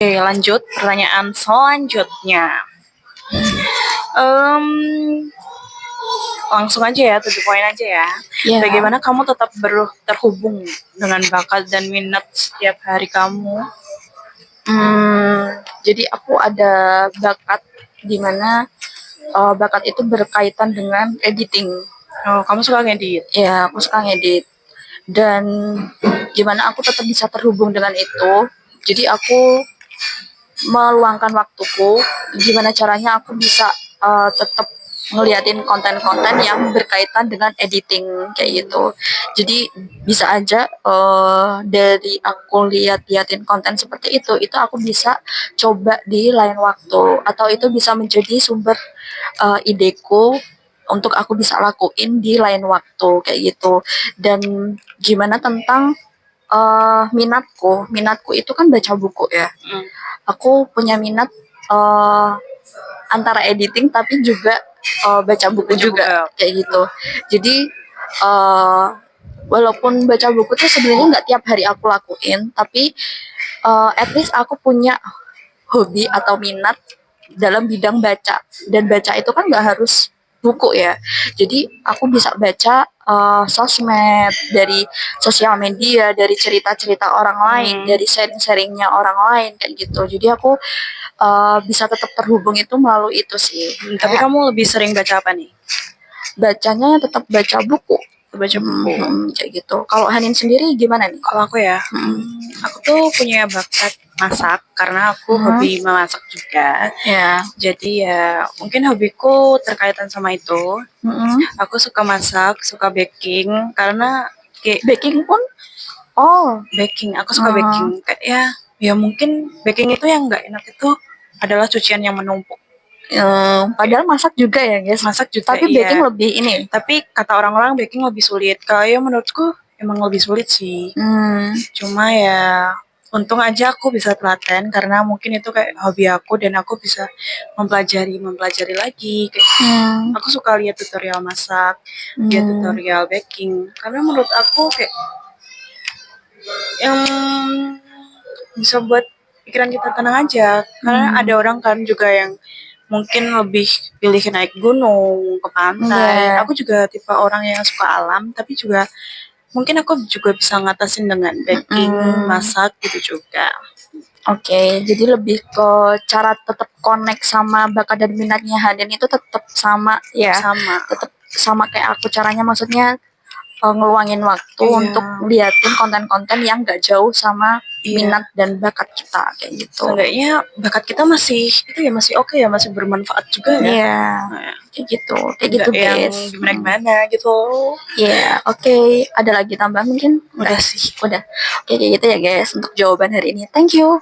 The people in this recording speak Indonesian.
Oke, lanjut pertanyaan selanjutnya. Em, Langsung aja ya, to the point aja ya. Ya. Bagaimana kamu tetap terhubung dengan bakat dan minat setiap hari kamu? Jadi aku ada bakat di mana bakat itu berkaitan dengan editing. Oh, kamu suka ngedit? Ya, aku suka ngedit. Dan gimana aku tetap bisa terhubung dengan itu. Jadi aku meluangkan waktuku. Gimana caranya aku bisa tetap ngeliatin konten-konten yang berkaitan dengan editing kayak gitu. Jadi bisa aja dari aku liatin konten seperti itu aku bisa coba di lain waktu atau itu bisa menjadi sumber ideku untuk aku bisa lakuin di lain waktu kayak gitu. Dan gimana tentang minatku itu kan baca buku ya. Aku punya minat antara editing tapi juga baca buku juga kayak gitu. Jadi walaupun baca buku tuh sebenarnya nggak tiap hari aku lakuin, tapi at least aku punya hobi atau minat dalam bidang baca. Dan baca itu kan nggak harus buku ya. Jadi aku bisa baca sosmed, dari sosial media, dari cerita-cerita orang lain, dari sharing-sharingnya orang lain kayak gitu. Jadi aku bisa tetap terhubung itu melalui itu sih. Tapi kamu lebih sering baca apa nih? Bacanya tetap baca buku. Baca buku. Kayak gitu. Kalau Hanin sendiri gimana nih? Kalau aku ya, aku tuh punya bakat masak karena aku hobi memasak juga. Ya. Jadi ya mungkin hobiku terkaitan sama itu. Aku suka masak, suka baking karena kayak baking pun. Baking. Aku suka baking. Kayak ya mungkin baking itu yang nggak enak itu adalah cucian yang menumpuk. Padahal masak juga ya guys. Masak juga. Tapi baking lebih ini. Tapi kata orang-orang baking lebih sulit. Kalau ya menurutku emang lebih sulit sih. Cuma ya untung aja aku bisa telaten karena mungkin itu kayak hobi aku dan aku bisa mempelajari lagi. Kayak, aku suka lihat tutorial masak, lihat tutorial baking. Karena menurut aku kayak yang bisa buat pikiran kita tenang aja. Karena ada orang kan juga yang mungkin lebih pilih naik gunung, ke pantai. Aku juga tipe orang yang suka alam, tapi juga mungkin aku juga bisa ngatasin dengan baking, masak gitu juga. Oke, jadi lebih ke cara tetap connect sama bakat dan minatnya Haden itu tetap sama ya. Tetap sama kayak aku, caranya maksudnya ngeluangin waktu untuk liatin konten-konten yang gak jauh sama minat dan bakat kita kayak gitu. Seenggaknya bakat kita masih oke ya, masih bermanfaat juga ya. Iya. Kayak gitu guys. Yang gimana gitu. Iya, oke. Ada lagi tambahan mungkin? Udah sih. Udah. Oke, kayak gitu ya guys untuk jawaban hari ini. Thank you.